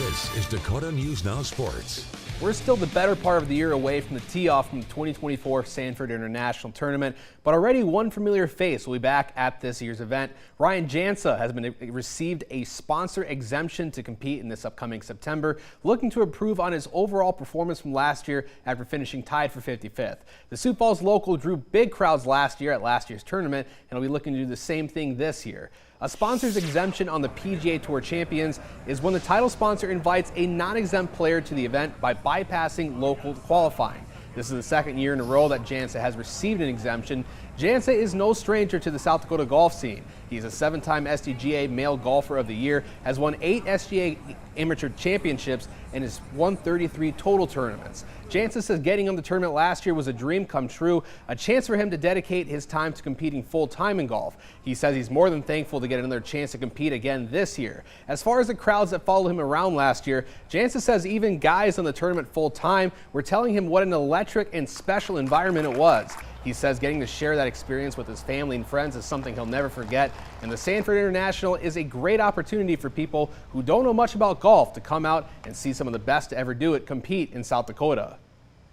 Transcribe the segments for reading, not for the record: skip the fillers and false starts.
This is Dakota News Now Sports. We're still the better part of the year away from the tee-off from the 2024 Sanford International Tournament, but already one familiar face will be back at this year's event. Jansa has received a sponsor exemption to compete in this upcoming September, looking to improve on his overall performance from last year after finishing tied for 55th. The Sioux Falls local drew big crowds last year at last year's tournament and will be looking to do the same thing this year. A sponsor's exemption on the PGA Tour Champions is when the title sponsor invites a non-exempt player to the event by bypassing local qualifying. This is the second year in a row that Jansa has received an exemption. Jansa is no stranger to the South Dakota golf scene. He's a 7-time SDGA Male Golfer of the Year, has won 8 SGA Amateur Championships, and has won 33 total tournaments. Jansa says getting on the tournament last year was a dream come true, a chance for him to dedicate his time to competing full-time in golf. He says he's more than thankful to get another chance to compete again this year. As far as the crowds that followed him around last year, Jansa says even guys on the tournament full-time were telling him what an electric and special environment it was. He says getting to share that experience with his family and friends is something he'll never forget, and the Sanford International is a great opportunity for people who don't know much about golf to come out and see some of the best to ever do it compete in South Dakota.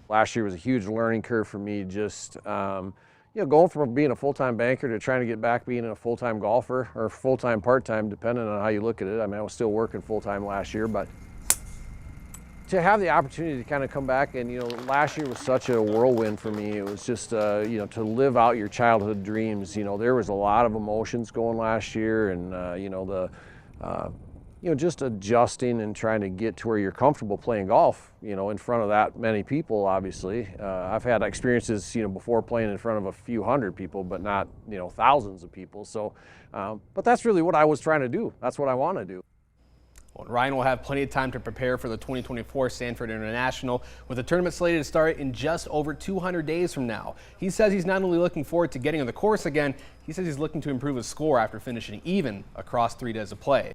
Last year was a huge learning curve for me, just going from being a full-time banker to trying to get back being a full-time golfer, or full-time part-time, depending on how you look at it. I mean, I was still working full-time last year, but to have the opportunity to kind of come back and, last year was such a whirlwind for me. It was just, to live out your childhood dreams. There was a lot of emotions going last year, and, just adjusting and trying to get to where you're comfortable playing golf, in front of that many people, obviously. I've had experiences, before playing in front of a few hundred people, but not, thousands of people. So, but that's really what I was trying to do. That's what I want to do. Well, Ryan will have plenty of time to prepare for the 2024 Sanford International, with the tournament slated to start in just over 200 days from now. He says he's not only looking forward to getting on the course again, he says he's looking to improve his score after finishing even across 3 days of play.